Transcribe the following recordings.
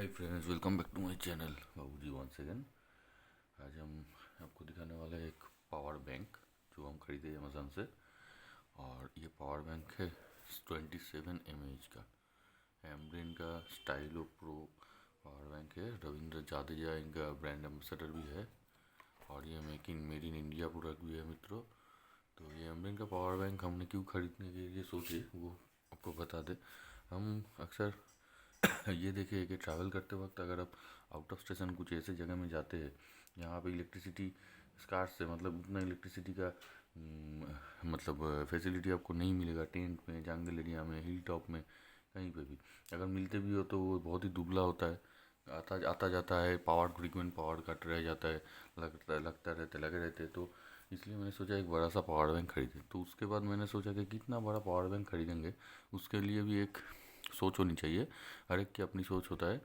Hi friends, welcome back to my channel Babuji once again. आज हम आपको दिखाने वाले हैं एक पावर बैंक जो हम खरीदे अमेज़न से। और ये पावर बैंक है 27 mAh का, एम्ब्रेन का स्टाइलो प्रो पावर बैंक है। रविंद्र जादेजा इनका ब्रांड एम्बेसडर भी है और ये मेड इन इंडिया प्रोडक्ट भी है मित्रों। तो ये एम्ब्रेन का पावर बैंक हमने क्यों खरीदने के लिए सोचे वो आपको बता दें। हम अक्सर ये देखिए कि ट्रैवल करते वक्त अगर आप आउट ऑफ स्टेशन कुछ ऐसे जगह में जाते हैं जहाँ पे इलेक्ट्रिसिटी स्कार्स है, मतलब उतना इलेक्ट्रिसिटी का मतलब फैसिलिटी आपको नहीं मिलेगा। टेंट में, जंगल एरिया में, हिल टॉप में, कहीं पे भी अगर मिलते भी हो तो वो बहुत ही दुबला होता है। आता जाता है, पावर फ्रीक्वेंट पावर कट रह जाता है, लगे रहते हैं। तो इसलिए मैंने सोचा एक बड़ा सा पावर बैंक खरीदें। तो उसके बाद मैंने सोचा कि कितना बड़ा पावर बैंक खरीदेंगे, उसके लिए भी एक सोच होनी चाहिए। हर एक की अपनी सोच होता है।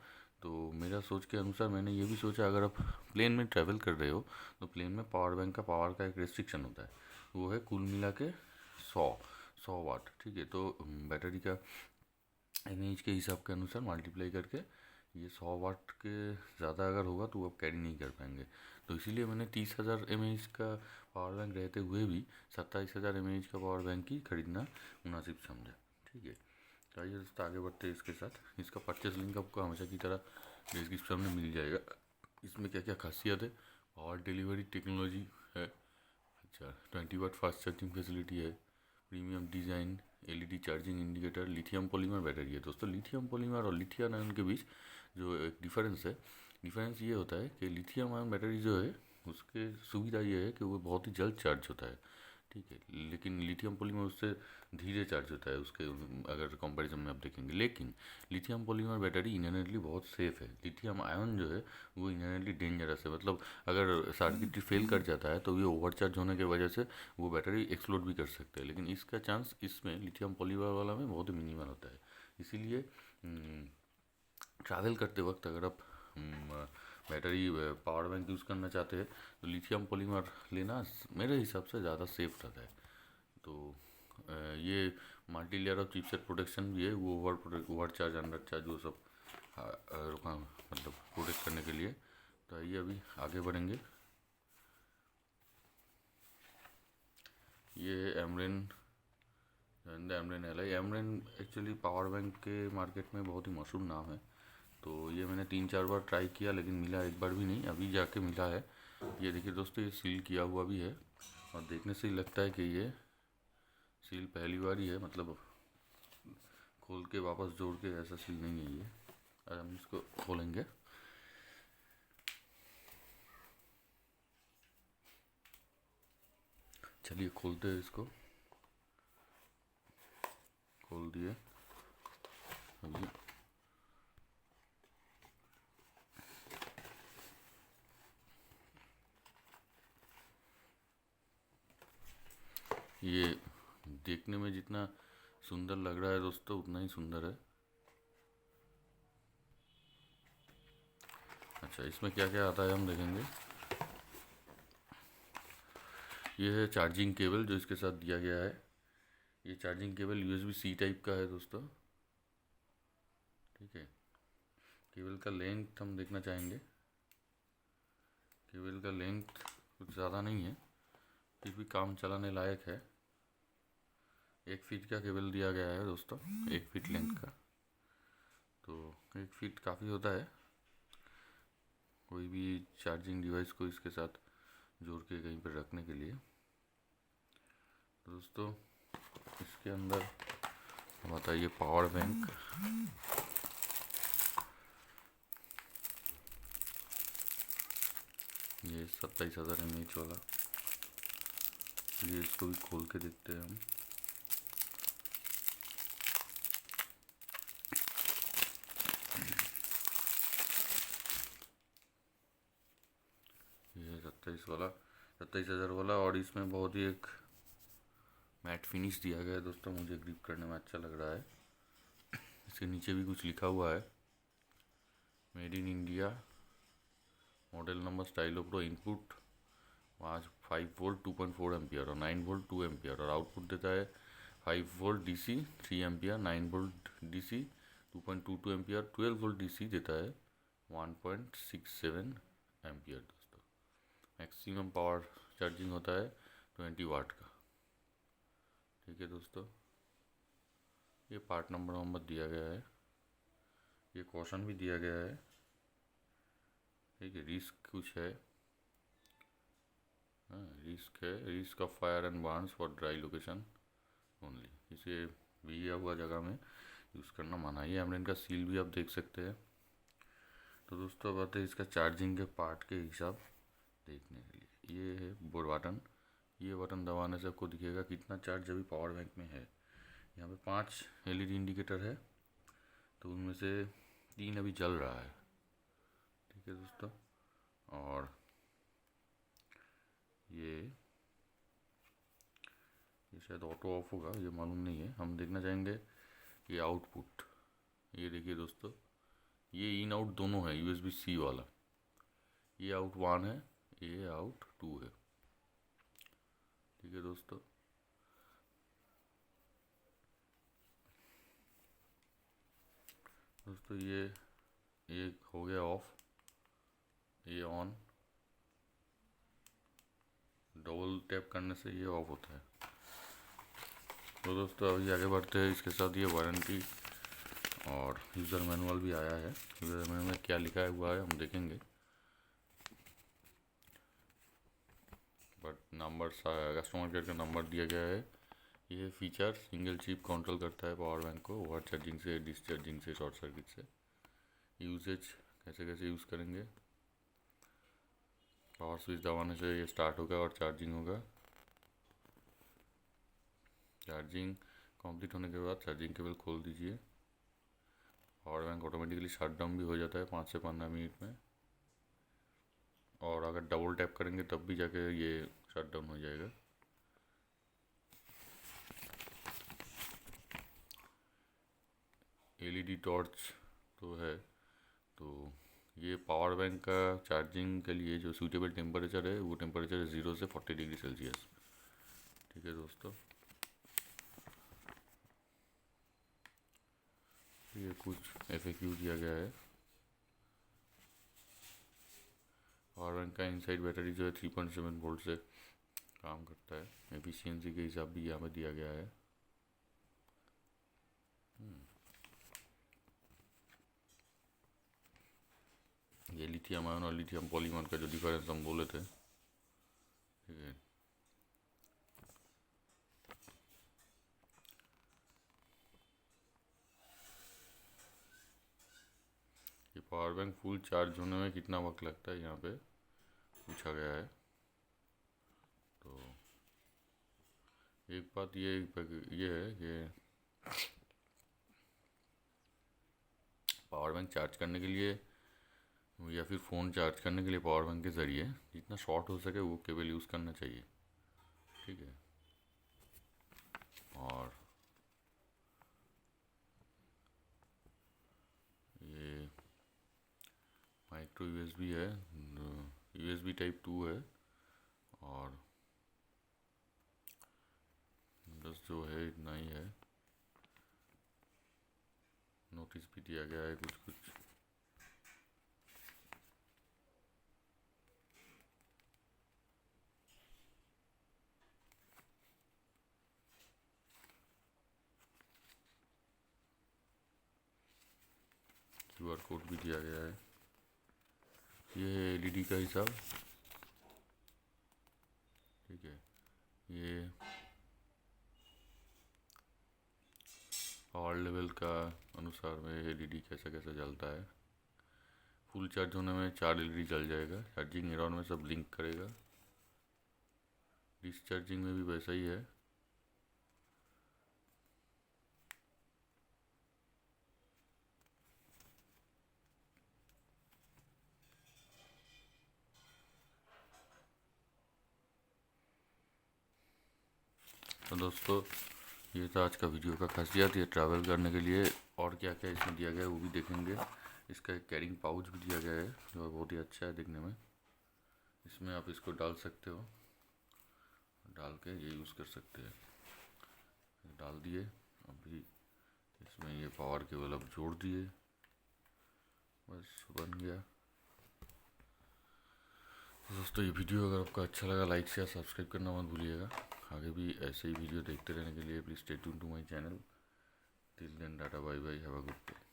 तो मेरा सोच के अनुसार मैंने ये भी सोचा, अगर आप प्लेन में ट्रैवल कर रहे हो तो प्लेन में पावर बैंक का पावर का एक रेस्ट्रिक्शन होता है, वो है कुल मिला के 100 वाट। ठीक है, तो बैटरी का एमएएच के हिसाब के अनुसार मल्टीप्लाई करके ये 100 वाट के ज़्यादा अगर होगा तो आप कैरी नहीं कर पाएंगे। तो इसीलिए मैंने 30,000 mAh का पावर बैंक रहते हुए भी 27,000 mAh का पावर बैंक ही खरीदना मुनासिब समझा। ठीक है, तो आइए दोस्तों आगे बढ़ते हैं इसके साथ। इसका परचेस लिंक आपको हमेशा की तरह डिस्क्रिप्शन में मिल जाएगा। इसमें क्या क्या खासियत है, पावर डिलीवरी टेक्नोलॉजी है, अच्छा 20 वाट फास्ट चार्जिंग फैसिलिटी है, premium design, LED charging indicator, lithium polymer battery है। दोस्तों लिथियम पॉलीमर और लिथियम आयन के बीच जो एक डिफरेंस ये होता है कि लिथियम आयन बैटरी जो है उसके सुविधा ये है कि वो बहुत ही जल्द चार्ज होता है। ठीक है, लेकिन लिथियम पॉलीमर उससे धीरे चार्ज होता है उसके अगर कंपैरिजन में आप देखेंगे। लेकिन लिथियम पॉलीमर बैटरी इनहेरेंटली बहुत सेफ़ है। लिथियम आयन जो है वो इनहेरेंटली डेंजरस है, मतलब अगर सर्किटरी फेल कर जाता है तो ये ओवरचार्ज होने की वजह से वो बैटरी एक्सप्लोड भी कर सकते हैं। लेकिन इसका चांस इसमें लिथियम पॉलीमर वाला में बहुत ही मिनिमल होता है। इसीलिए ट्रैवल करते वक्त अगर आप बैटरी पावर बैंक यूज़ करना चाहते हैं तो लिथियम पॉलीमर लेना मेरे हिसाब से ज़्यादा सेफ रहता है। तो ये multi layer of chipset protection भी है, वो ओवर चार्ज, अंडर चार्ज, वो सब रुका मतलब प्रोटेक्ट करने के लिए। तो आइए अभी आगे बढ़ेंगे। ये एमरेन एमरेन एक्चुअली पावर बैंक के मार्केट में बहुत ही मशहूर नाम है। तो ये मैंने 3-4 बार ट्राई किया लेकिन मिला एक बार भी नहीं, अभी जाके मिला है। ये देखिए दोस्तों, ये सील किया हुआ भी है और देखने से ही लगता है कि ये सील पहली बार ही है, मतलब खोल के वापस जोड़ के ऐसा सील नहीं है ये। आज हम इसको खोलेंगे। चलिए खोलते हैं इसको। खोल दिए अभी। ये देखने में जितना सुंदर लग रहा है दोस्तों उतना ही सुंदर है। अच्छा, इसमें क्या क्या आता है हम देखेंगे। ये है चार्जिंग केबल जो इसके साथ दिया गया है। ये चार्जिंग केबल USB-C टाइप का है दोस्तों। ठीक है, केबल का लेंथ हम देखना चाहेंगे। केबल का लेंथ कुछ ज़्यादा नहीं है, फिर भी काम चलाने लायक है। 1 फीट का केबल दिया गया है दोस्तों, 1 फीट लेंथ का। तो 1 फीट काफ़ी होता है कोई भी चार्जिंग डिवाइस को इसके साथ जोड़ के कहीं पर रखने के लिए। तो दोस्तों इसके अंदर बताइए पावर बैंक। ये 27,000 mAh वाला, ये इसको भी खोल के देखते हैं हम। ये 27,000 वाला, और इसमें बहुत ही एक मैट फिनिश दिया गया है दोस्तों, मुझे ग्रिप करने में अच्छा लग रहा है। इसके नीचे भी कुछ लिखा हुआ है, made in India, model number, Stylo pro, input 5 volt 2.4 ampere और 9 वोल्ट 2 एम्पियर, और आउटपुट देता है 5 volt DC 3 ampere, 9 volt DC 2.22 ampere, 12 volt DC देता है 1.67 एम्पियर दोस्तों। मैक्सिमम पावर चार्जिंग होता है 20 वाट का। ठीक है दोस्तों, ये पार्ट नंबर दिया गया है, ये क्वेश्चन भी दिया गया है। ठीक है, रिस्क कुछ है, रिस्क है, risk of fire and Burns for dry location only. इसे भीगा हुआ जगह में यूज़ करना मना है। ये एम्ब्रेन का सील भी आप देख सकते हैं। तो दोस्तों अब आते हैं इसका चार्जिंग के पार्ट के हिसाब देखने के लिए। ये है बोर्ड बटन, ये बटन दबाने से आपको दिखेगा कितना चार्ज अभी पावर बैंक में है। यहाँ पे 5 एलईडी इंडिकेटर है, तो उनमें से 3 अभी जल रहा है। ठीक है दोस्तों, और ये शायद ऑटो ऑफ होगा, ये मालूम नहीं है। हम देखना चाहेंगे ये आउटपुट। ये देखिए दोस्तों, ये इन आउट दोनों है, यूएसबी सी वाला। ये आउट 1 है, ये आउट 2 है। ठीक है दोस्तों, ये हो गया ऑफ, ये ऑन। डबल टैप करने से ये ऑफ होता है। तो दोस्तों अभी आगे बढ़ते हैं। इसके साथ ये वारंटी और यूज़र मैनुअल भी आया है। यूज़र मैनुअल में क्या लिखा हुआ है हम देखेंगे, बट नंबर कस्टमर केयर का नंबर दिया गया है। ये फीचर सिंगल चिप कंट्रोल करता है पावर बैंक को ओवर चार्जिंग से, डिस्चार्जिंग से, शॉर्ट सर्किट से। यूजेज कैसे कैसे यूज़ करेंगे, पावर स्विच दबाने से ये स्टार्ट होगा और चार्जिंग होगा। चार्जिंग कंप्लीट होने के बाद चार्जिंग केबल खोल दीजिए। Power bank automatically shut down भी हो जाता है 5 से 15 मिनट में, और अगर डबल टैप करेंगे तब भी जाके ये शट डाउन हो जाएगा। एलईडी टॉर्च तो है, तो ये पावर बैंक का चार्जिंग के लिए जो सूटेबल टेम्परेचर है वो टेम्परेचर है 0 से 40 डिग्री सेल्सियस। ठीक है दोस्तों, ये कुछ एफएक्यू दिया गया है। पावर बैंक का इनसाइड बैटरी जो है 3.7 वोल्ट से काम करता है। एफिशिएंसी के हिसाब भी यहाँ पे दिया गया है। ये लिथियम आयन और लिथियम पॉलीमर का जो डिफरेंस हम बोले थे। ठीक है, ये पावर बैंक फुल चार्ज होने में कितना वक्त लगता है यहाँ पे पूछा गया है। तो एक बात ये है कि पावर बैंक चार्ज करने के लिए या फिर फ़ोन चार्ज करने के लिए पावर बैंक के ज़रिए जितना शॉर्ट हो सके वो केबल यूज़ करना चाहिए। ठीक है, और ये माइक्रो यूएसबी है, यूएसबी टाइप 2 है, और बस जो है इतना ही है। नोटिस भी दिया गया है कुछ कुछ। क्यूआर कोड भी दिया गया है। ये है एलईडी का हिसाब। ठीक है, ये पावर लेवल का अनुसार में एलईडी कैसे कैसे जलता है। फुल चार्ज होने में 4 एलईडी जल जाएगा, चार्जिंग एरॉन में सब ब्लिंक करेगा। डिस्चार्जिंग में भी वैसा ही है। तो दोस्तों ये था आज का वीडियो का खासियत। ये ट्रैवल करने के लिए और क्या क्या इसमें दिया गया है वो भी देखेंगे। इसका एक कैरिंग पाउच भी दिया गया है जो बहुत ही अच्छा है दिखने में। इसमें आप इसको डाल सकते हो, डाल के ये यूज़ कर सकते हैं। डाल दिए, अभी इसमें ये पावर केबल अब जोड़ दिए। बस बन गया। दोस्तों ये वीडियो अगर आपको अच्छा लगा लाइक शेयर सब्सक्राइब करना मत भूलिएगा। आगे भी ऐसे ही वीडियो देखते रहने के लिए please stay tune to my channel. Till then tata bye bye, have a good day.